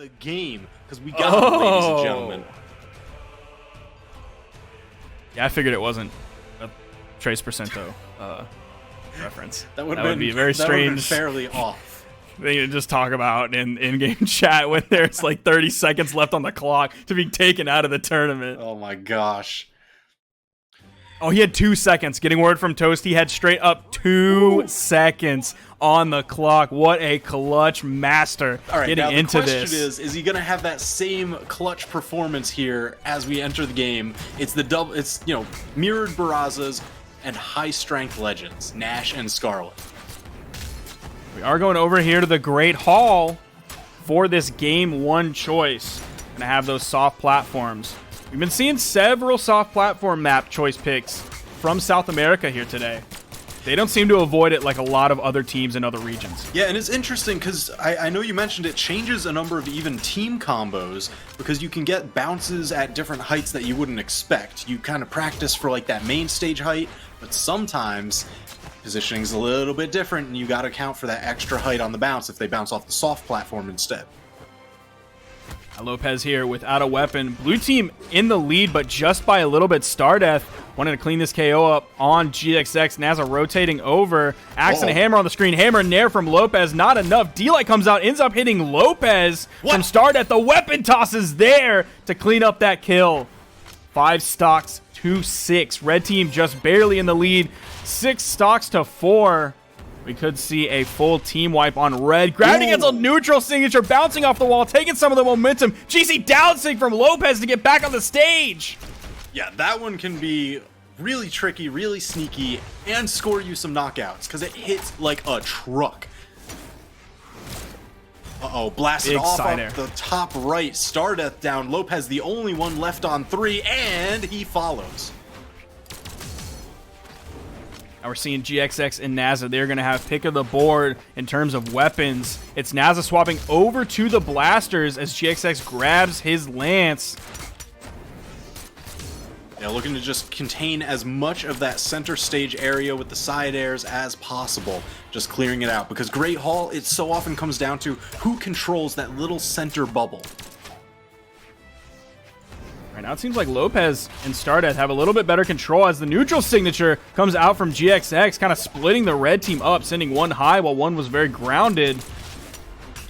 the game, because we got it, ladies and gentlemen. Yeah, I figured it wasn't a Trace Percento reference. That would be very strange. Fairly off. They can just talk about in in-game chat when there's like 30 seconds left on the clock to be taken out of the tournament. Oh my gosh. Oh, he had 2 seconds. Getting word from Toast, he had straight up 2 seconds on the clock. What a clutch master. All right, getting now into the question this. is he going to have that same clutch performance here as we enter the game? It's the double, it's, you know, mirrored Barrazas and high-strength legends, Nash and Scarlet. We are going over here to the Great Hall for this game one choice. Gonna have those soft platforms. We've been seeing several soft platform map choice picks from South America here today. They don't seem to avoid it like a lot of other teams in other regions. Yeah, and it's interesting because I know you mentioned it changes a number of even team combos because you can get bounces at different heights that you wouldn't expect. You kind of practice for like that main stage height, but sometimes positioning's a little bit different and you got to account for that extra height on the bounce if they bounce off the soft platform instead. Lopez here without a weapon. Blue team in the lead, but just by a little bit. Stardeath wanted to clean this KO up on GXX. Naza rotating over. Axe and a hammer on the screen. Hammer and Nair from Lopez. Not enough. D-Light comes out, ends up hitting Lopez from Stardeath. The weapon toss is there to clean up that kill. 5 stocks to 6. Red team just barely in the lead. 6 stocks to 4. We could see a full team wipe on red. Gravity gets a neutral signature, bouncing off the wall, taking some of the momentum. GC down sync from Lopez to get back on the stage. Yeah, that one can be really tricky, really sneaky, and score you some knockouts, because it hits like a truck. Uh-oh, blasted off the top right. Stardeath down. Lopez the only one left on 3, and he follows. Now we're seeing GXX and Naza. They're going to have pick of the board in terms of weapons. It's Naza swapping over to the blasters as GXX grabs his lance. Yeah, looking to just contain as much of that center stage area with the side airs as possible. Just clearing it out, because Great Hall, it so often comes down to who controls that little center bubble. Right now it seems like Lopez and Stardeath have a little bit better control as the neutral signature comes out from GXX, kind of splitting the red team up, sending one high while one was very grounded.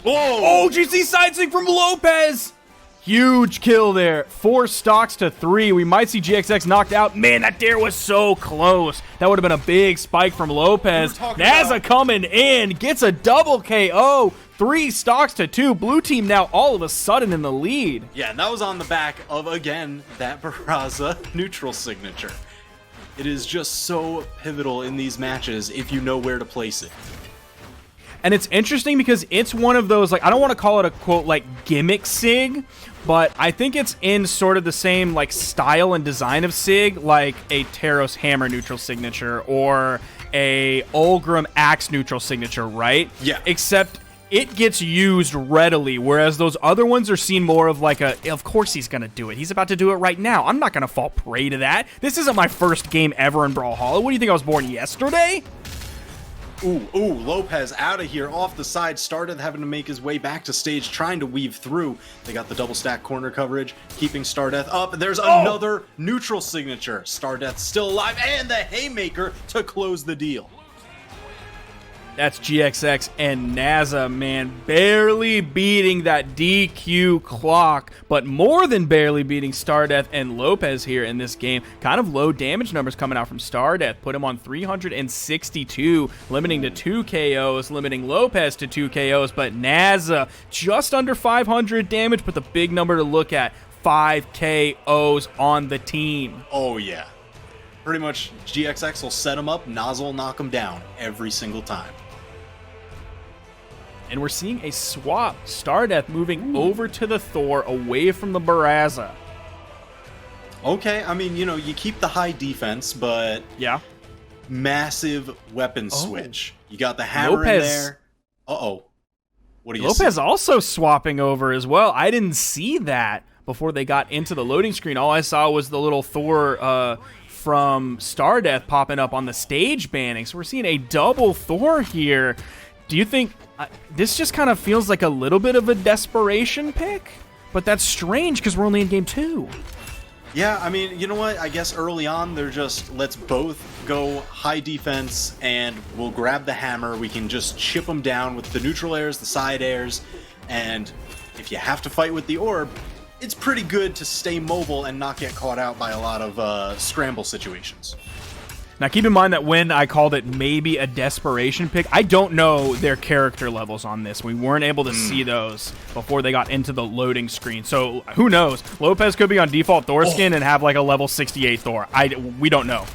Whoa! Oh, GC side sync from Lopez! Huge kill there. 4 stocks to 3. We might see GXX knocked out. Man, that dare was so close. That would have been a big spike from Lopez. Naza coming in, gets a double KO. 3 stocks to 2. Blue team now all of a sudden in the lead. Yeah, and that was on the back of, again, that Barraza neutral signature. It is just so pivotal in these matches if you know where to place it. And it's interesting because it's one of those, like, I don't want to call it a quote like gimmick sig, but I think it's in sort of the same like style and design of sig, like a Taros hammer neutral signature or a Ulgrim axe neutral signature, right? Yeah. Except it gets used readily, whereas those other ones are seen more of like a, of course he's going to do it. He's about to do it right now. I'm not going to fall prey to that. This isn't my first game ever in Brawlhalla. What do you think, I was born yesterday? Ooh, Lopez out of here off the side. Stardeath having to make his way back to stage, trying to weave through. They got the double stack corner coverage, keeping Stardeath up. There's another neutral signature. Stardeath still alive, and the haymaker to close the deal. That's GXX and Naza, man, barely beating that DQ clock, but more than barely beating Stardeath and Lopez here in this game. Kind of low damage numbers coming out from Stardeath. Put him on 362, limiting to 2 KOs, limiting Lopez to 2 KOs, but Naza just under 500 damage, but the big number to look at, 5 KOs on the team. Oh, yeah. Pretty much GXX will set him up, Naza will knock him down every single time. And we're seeing a swap. Stardeath moving over to the Thor, away from the Barraza. Okay, I mean, you know, you keep the high defense, but yeah, massive weapon switch. You got the hammer in there. Uh-oh. What do you see? Lopez also swapping over as well. I didn't see that before they got into the loading screen. All I saw was the little Thor from Stardeath popping up on the stage banning. So we're seeing a double Thor here. Do you think this just kind of feels like a little bit of a desperation pick? But that's strange because we're only in game 2. Yeah, I mean, you know what? I guess early on, they're just, let's both go high defense, and we'll grab the hammer. We can just chip them down with the neutral airs, the side airs, and if you have to fight with the orb, it's pretty good to stay mobile and not get caught out by a lot of scramble situations. Now, keep in mind that when I called it maybe a desperation pick, I don't know their character levels on this. We weren't able to see those before they got into the loading screen. So, who knows? Lopez could be on default Thor skin and have like a level 68 Thor. We don't know.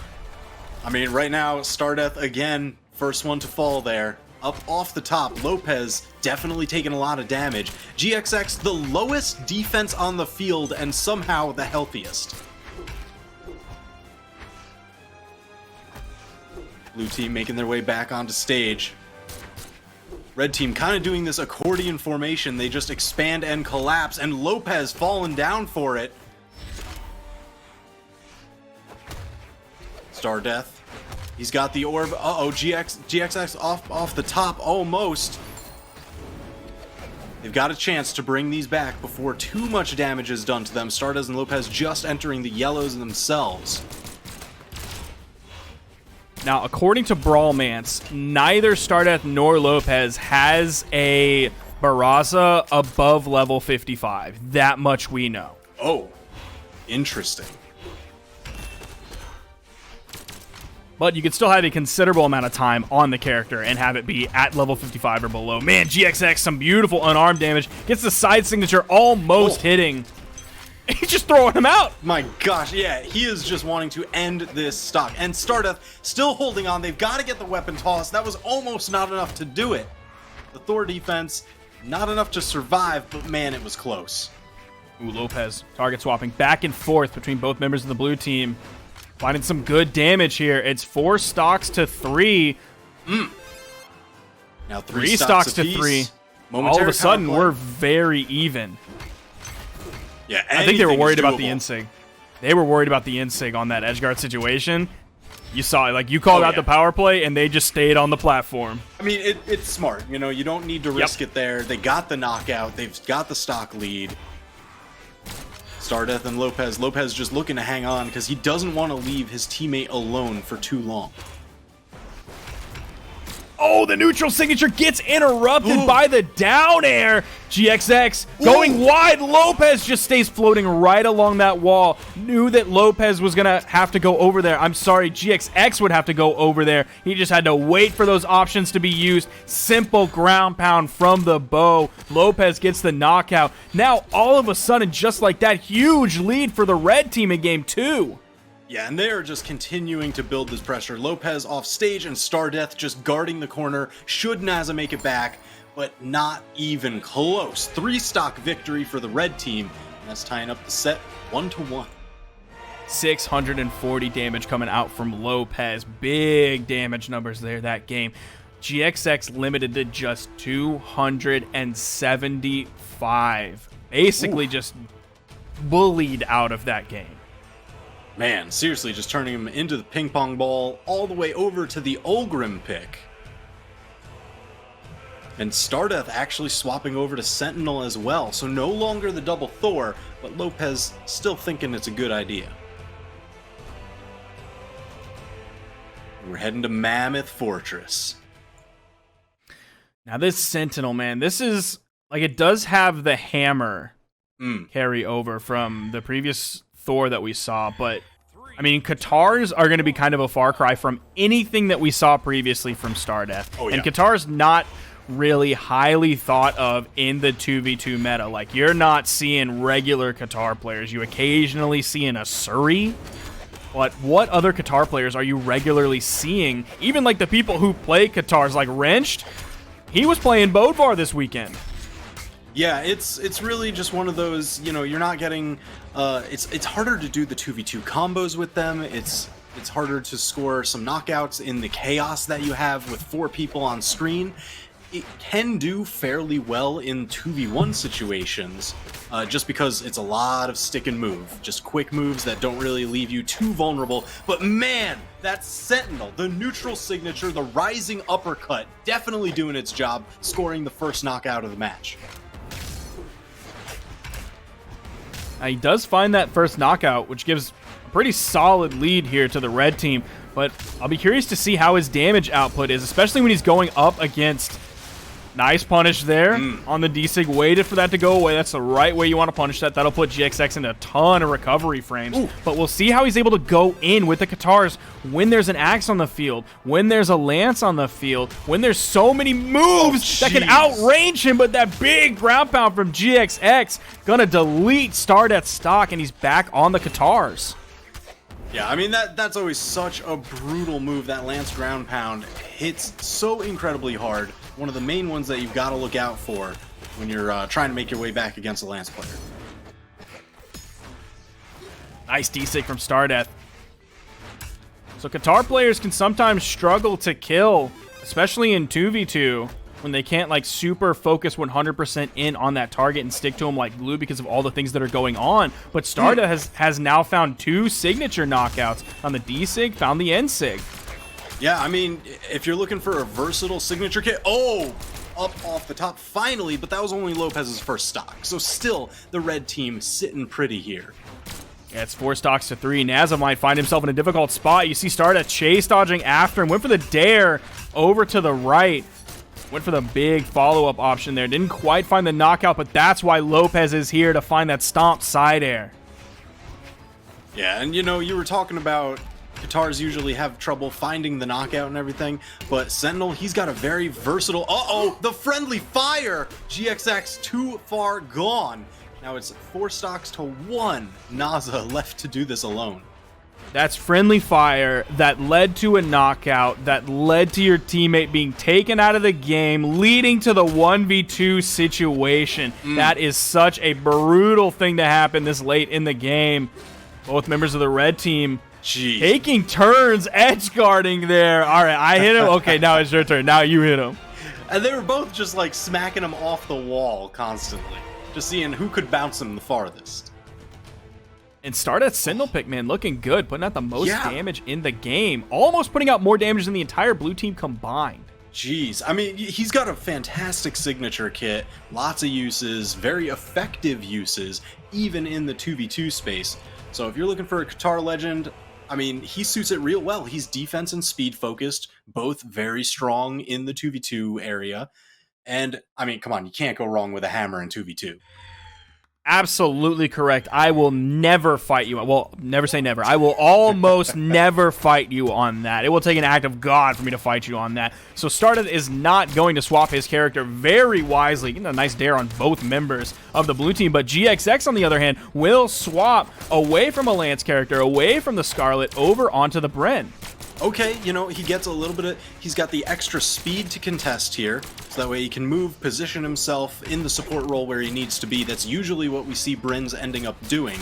I mean, right now, Stardeath, again, first one to fall there. Up off the top, Lopez definitely taking a lot of damage. GXX, the lowest defense on the field and somehow the healthiest. Blue team making their way back onto stage. Red team kind of doing this accordion formation. They just expand and collapse, and Lopez falling down for it. Stardeath. He's got the orb. Uh-oh, GXX off the top, almost. They've got a chance to bring these back before too much damage is done to them. Stardeath and Lopez just entering the yellows themselves. Now, according to Brawlmance, neither Stardeath nor Lopez has a Barraza above level 55. That much we know. Oh, interesting. But you can still have a considerable amount of time on the character and have it be at level 55 or below. Man, GXX, some beautiful unarmed damage. Gets the side signature almost hitting. He's just throwing him out. My gosh, yeah, he is just wanting to end this stock. And Stardeath still holding on. They've got to get the weapon toss. That was almost not enough to do it. The Thor defense, not enough to survive, but man, it was close. Ooh, Lopez target swapping back and forth between both members of the blue team. Finding some good damage here. It's 4 stocks to 3. Now 3 stocks to 3. All of a sudden, we're very even. Yeah, I think they were worried about the Insig. They were worried about the Insig on that Edgeguard situation. You saw it. Like, you called out the power play, and they just stayed on the platform. I mean, it's smart. You know, you don't need to risk it there. They got the knockout. They've got the stock lead. Stardeath and Lopez. Lopez just looking to hang on because he doesn't want to leave his teammate alone for too long. Oh, the neutral signature gets interrupted by the down air. GXX going wide. Lopez just stays floating right along that wall. Knew that Lopez was going to have to go over there. I'm sorry, GXX would have to go over there. He just had to wait for those options to be used. Simple ground pound from the bow. Lopez gets the knockout. Now, all of a sudden, just like that, huge lead for the red team in game 2. Yeah, and they are just continuing to build this pressure. Lopez off stage and Stardeath just guarding the corner. Should Naza make it back, but not even close. 3 stock victory for the red team. And that's tying up the set 1-1. 640 damage coming out from Lopez. Big damage numbers there that game. GXX limited to just 275. Basically just bullied out of that game. Man, seriously, just turning him into the ping pong ball all the way over to the Ulgrim pick. And Stardeath actually swapping over to Sentinel as well, so no longer the double Thor, but Lopez still thinking it's a good idea. We're heading to Mammoth Fortress. Now this Sentinel, man, this is, like, it does have the hammer carry over from the previous Thor that we saw, but I mean, Katars are going to be kind of a far cry from anything that we saw previously from Stardeath. Oh, yeah. And Katar's not really highly thought of in the 2v2 meta. Like, you're not seeing regular Katar players. You occasionally see an Asuri. But what other Katar players are you regularly seeing? Even like the people who play Katars, like Wrenched, he was playing Bodvar this weekend. Yeah, it's really just one of those, you know, you're not getting, it's harder to do the 2v2 combos with them. It's harder to score some knockouts in the chaos that you have with 4 people on screen. It can do fairly well in 2v1 situations, just because it's a lot of stick and move, just quick moves that don't really leave you too vulnerable. But man, That's Sentinel, the neutral signature, the rising uppercut, definitely doing its job, scoring the first knockout of the match. Now, he does find that first knockout, which gives a pretty solid lead here to the red team, but I'll be curious to see how his damage output is, especially when he's going up against... Nice punish there on the D-Sig. Waited for that to go away. That's the right way you want to punish that. That'll put GXX into a ton of recovery frames. Ooh. But we'll see how he's able to go in with the Katars when there's an Axe on the field, when there's a Lance on the field, when there's so many moves that can outrange him. But that big ground pound from GXX gonna delete Stardeath's stock, and he's back on the Katars. Yeah, I mean, that's always such a brutal move. That Lance ground pound hits so incredibly hard. One of the main ones that you've got to look out for when you're trying to make your way back against a Lance player. Nice D-Sig from Stardeath. So Katar players can sometimes struggle to kill, especially in 2v2, when they can't like super focus 100% in on that target and stick to him like glue because of all the things that are going on. But Stardeath has now found 2 signature knockouts on the D-Sig, found the N-Sig. Yeah, I mean, if you're looking for a versatile signature kit, up off the top finally, but that was only Lopez's first stock. So still, the red team sitting pretty here. Yeah, it's 4 stocks to 3. Naza might find himself in a difficult spot. You see Stardeath chase dodging after him, went for the dare over to the right. Went for the big follow-up option there. Didn't quite find the knockout, but that's why Lopez is here to find that stomp side air. Yeah, and you know, you were talking about Katars usually have trouble finding the knockout and everything, but Sentinel, he's got a very versatile... the friendly fire! GXX too far gone. Now it's 4 stocks to 1. Naza left to do this alone. That's friendly fire that led to a knockout, that led to your teammate being taken out of the game, leading to the 1v2 situation. That is such a brutal thing to happen this late in the game. Both members of the red team taking turns edge guarding there. All right, I hit him. Okay, now it's your turn. Now you hit him. And they were both just like smacking him off the wall constantly, just seeing who could bounce him the farthest. And Stardeath's Sentinel pick, man, looking good, putting out the most damage in the game. Almost putting out more damage than the entire blue team combined. Jeez, I mean, he's got a fantastic signature kit, lots of uses, very effective uses, even in the 2v2 space. So if you're looking for a Katar legend, I mean, he suits it real well. He's defense and speed focused, both very strong in the 2v2 area. And, I mean, come on, you can't go wrong with a hammer in 2v2. Absolutely correct. I will never fight you. Well, never say never. I will almost never fight you on that. It will take an act of God for me to fight you on that. So Stardeath is not going to swap his character very wisely. Getting a nice dare on both members of the blue team. But GXX, on the other hand, will swap away from a Lance character, away from the Scarlet, over onto the Bren. Okay, you know, he gets a little bit of... He's got the extra speed to contest here, so that way he can move, position himself in the support role where he needs to be. That's usually what we see Bryn's ending up doing,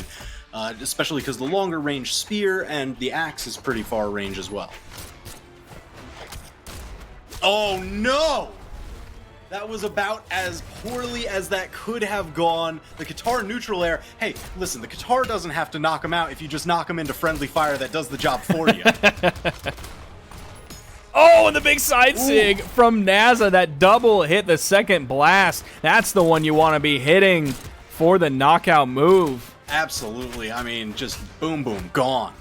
especially because the longer range spear and the axe is pretty far range as well. Oh no! That was about as poorly as that could have gone. The Katar neutral air. Hey, listen, the Katar doesn't have to knock him out if you just knock him into friendly fire that does the job for you. Oh, and the big side sig from Naza. That double hit the second blast. That's the one you want to be hitting for the knockout move. Absolutely. I mean, just boom, boom, gone.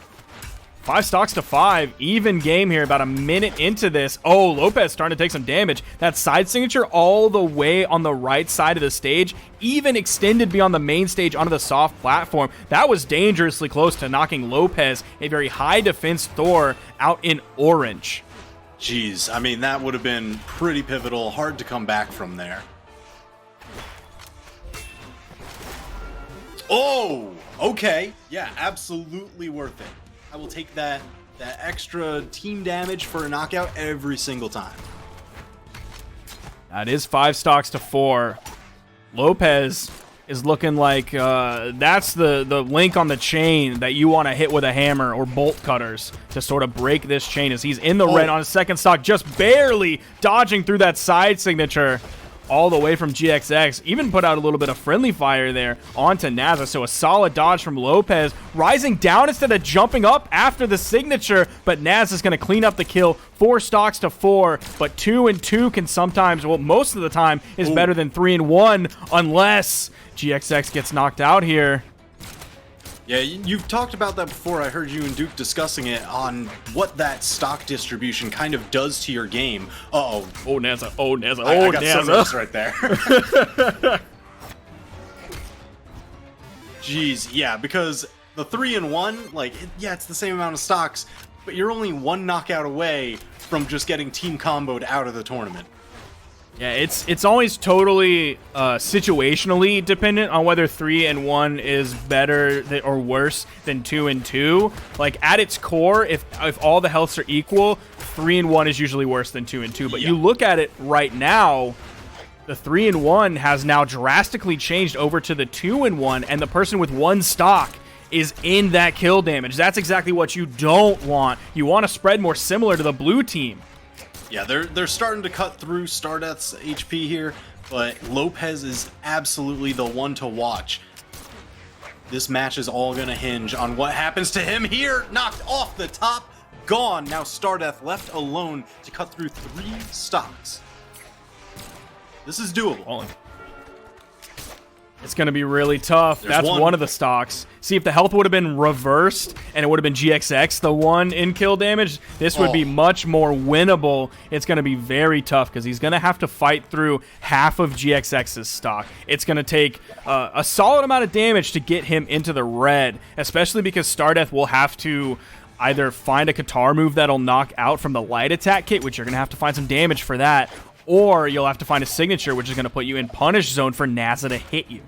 5 stocks to 5. Even game here, about a minute into this. Oh, Lopez starting to take some damage. That side signature all the way on the right side of the stage, even extended beyond the main stage onto the soft platform. That was dangerously close to knocking Lopez, a very high defense Thor, out in orange. Jeez, I mean, that would have been pretty pivotal. Hard to come back from there. Oh, okay. Yeah, absolutely worth it. I will take that extra team damage for a knockout every single time. That is 5 stocks to 4. Lopez is looking like that's the link on the chain that you want to hit with a hammer or bolt cutters to sort of break this chain, as he's in the red on his second stock, just barely dodging through that side signature. all the way from GXX. Even put out a little bit of friendly fire there onto Naza. So a solid dodge from Lopez, rising down instead of jumping up after the signature. But Naza's going to clean up the kill. 4 stocks to 4, but 2 and 2 can sometimes, well, most of the time is better than 3 and 1 unless GXX gets knocked out here. Yeah, you've talked about that before. I heard you and Duke discussing it on what that stock distribution kind of does to your game. Uh-oh. Oh, Naza. Oh, Naza. I Oh, got some of Naza. this right there. Jeez, yeah, because the 3 and 1, like, yeah, it's the same amount of stocks, but you're only 1 knockout away from just getting team comboed out of the tournament. Yeah, it's always totally situationally dependent on whether 3 and 1 is better or worse than 2 and 2. Like at its core, if all the healths are equal, 3 and 1 is usually worse than 2 and 2. But you look at it right now, the 3 and 1 has now drastically changed over to the 2 and 1, and the person with 1 stock is in that kill damage. That's exactly what you don't want. You want to spread more similar to the blue team. Yeah, they're starting to cut through Stardeath's HP here, but Lopez is absolutely the one to watch. This match is all going to hinge on what happens to him here. Knocked off the top, gone. Now Stardeath left alone to cut through 3 stocks. This is doable. It's going to be really tough. That's one of the stocks. See, if the health would have been reversed and it would have been GXX, the 1 in kill damage, this would be much more winnable. It's going to be very tough because he's going to have to fight through half of GXX's stock. It's going to take a solid amount of damage to get him into the red, especially because Stardeath will have to either find a Qatar move that'll knock out from the light attack kit, which you're going to have to find some damage for that, or you'll have to find a signature, which is going to put you in punish zone for Naza to hit you.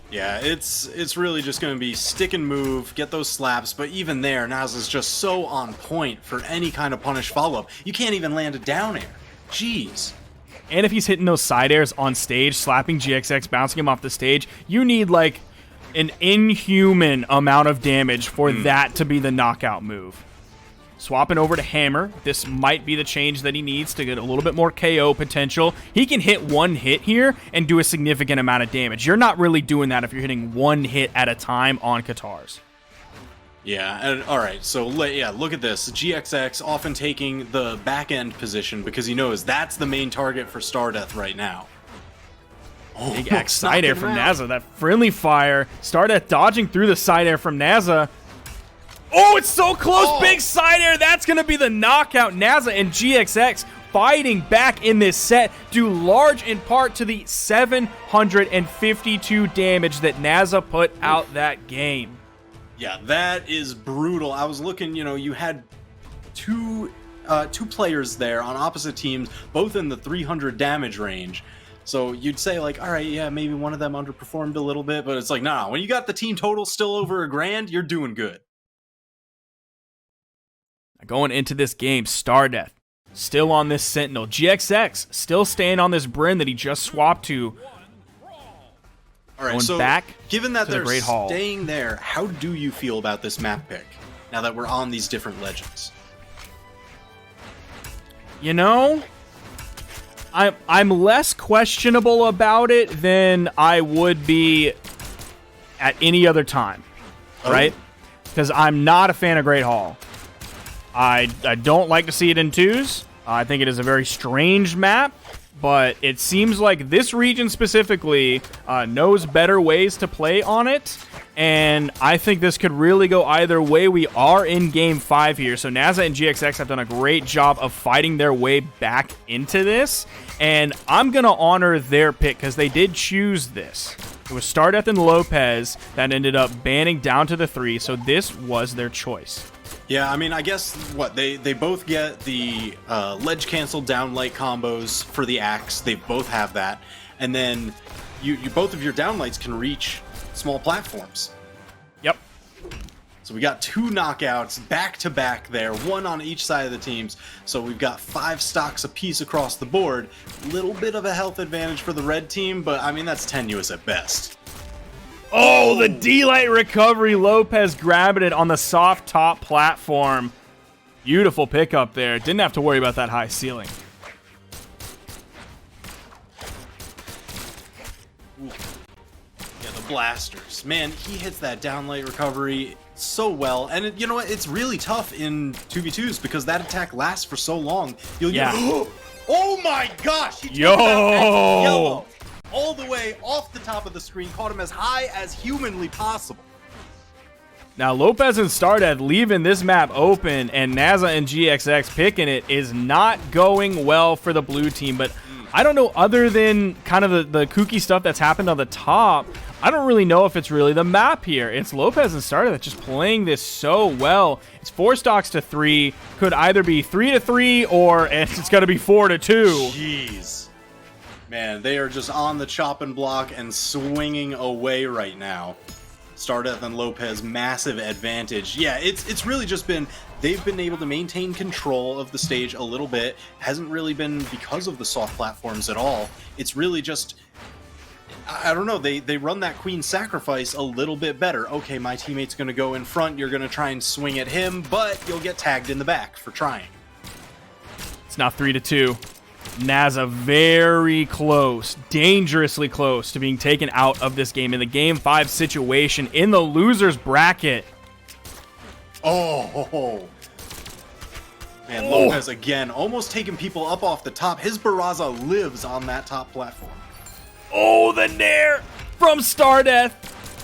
Yeah, it's really just going to be stick and move, get those slaps, but even there, Naza's just so on point for any kind of punish follow-up. You can't even land a down air. Jeez. And if he's hitting those side airs on stage, slapping GXX, bouncing him off the stage, you need like an inhuman amount of damage for that to be the knockout move. Swapping over to Hammer. This might be the change that he needs to get a little bit more KO potential. He can hit 1 hit here and do a significant amount of damage. You're not really doing that if you're hitting 1 hit at a time on Qatars. Yeah, and all right, so yeah, look at this. GXX often taking the back end position because he knows that's the main target for Stardeath right now. Oh, big X side air from Naza. That friendly fire. Stardeath dodging through the side air from Naza. Oh, it's so close. Big side air. That's going to be the knockout. Naza and GXX fighting back in this set, due large in part to the 752 damage that Naza put out that game. Yeah, that is brutal. I was looking, you had two players there on opposite teams, both in the 300 damage range. So you'd say like, all right, yeah, maybe one of them underperformed a little bit, but it's like, nah, when you got the team total still over $1,000, you're doing good. Going into this game, Stardeath still on this Sentinel. GXX still staying on this Bryn that he just swapped to. All right, going so back given that they're Great Hall. staying there, how do you feel about this map pick now that we're on these different legends? You know, I'm less questionable about it than I would be at any other time, right? Because I'm not a fan of Great Hall. I don't like to see it in 2s. I think it is a very strange map, but it seems like this region specifically knows better ways to play on it, and I think this could really go either way. We are in Game 5 here, so Naza and GXX have done a great job of fighting their way back into this, and I'm going to honor their pick because they did choose this. It was Stardeath and Lopez that ended up banning down to the 3, so this was their choice. Yeah, I mean, I guess they both get the ledge cancel down light combos for the axe. They both have that, and then you both of your downlights can reach small platforms. Yep. So we got 2 knockouts back to back there, 1 on each side of the teams. So we've got 5 stocks apiece across the board. Little bit of a health advantage for the red team, but I mean that's tenuous at best. Oh, the D-Light recovery. Lopez grabbing it on the soft top platform. Beautiful pickup there. Didn't have to worry about that high ceiling. blasters. Man, he hits that downlight recovery so well. And you know what? It's really tough in 2v2s because that attack lasts for so long. Oh my gosh! He took him out at yellow, all the way off the top of the screen, caught him as high as humanly possible. Now, Lopes and Stardeath leaving this map open, and Naza and GXX picking it is not going well for the blue team. But I don't know, other than kind of the kooky stuff that's happened on the top, I don't really know if it's really the map here. It's Lopes and Stardeath just playing this so well. It's 4 stocks to 3. Could either be 3 to 3 or it's going to be 4 to 2. Jeez. Man, they are just on the chopping block and swinging away right now. Stardeath and Lopes, massive advantage. Yeah, it's really just been, they've been able to maintain control of the stage a little bit. Hasn't really been because of the soft platforms at all. It's really just, I don't know, they run that queen sacrifice a little bit better. Okay, my teammate's going to go in front, you're going to try and swing at him, but you'll get tagged in the back for trying. It's now 3 to 2. Naza very close, dangerously close to being taken out of this game in the Game 5 situation in the loser's bracket. Oh. Man, Lopes again, almost taking people up off the top. His Brawlhalla lives on that top platform. Oh, the nair from Stardeath,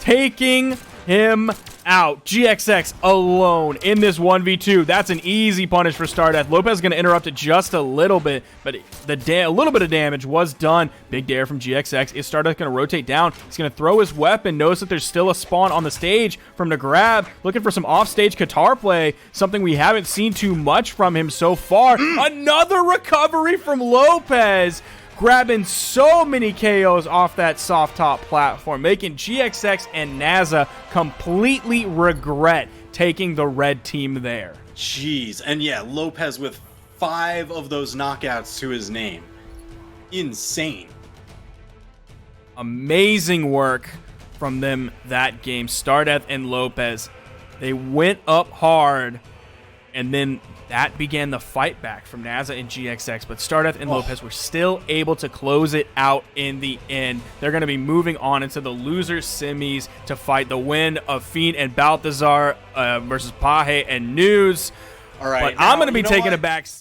taking him out. GXX alone in this 1v2. That's an easy punish for Stardeath. Lopes is going to interrupt it just a little bit, but a little bit of damage was done. Big dare from GXX. Is Stardeath going to rotate down? He's going to throw his weapon. Notice that there's still a spawn on the stage from to grab. Looking for some offstage Qatar play, something we haven't seen too much from him so far. Another recovery from Lopes, grabbing so many KOs off that soft top platform, making GXX and Naza completely regret taking the red team there. Jeez, and yeah, Lopes with 5 of those knockouts to his name. Insane. Amazing work from them that game. Stardeath and Lopes, they went up hard, and then that began the fight back from Naza and GXX, but Stardeath and Lopes were still able to close it out in the end. They're going to be moving on into the loser semis to fight the win of Fiend and Balthazar versus Pahe and News. All right, but I'm going to be taking it back.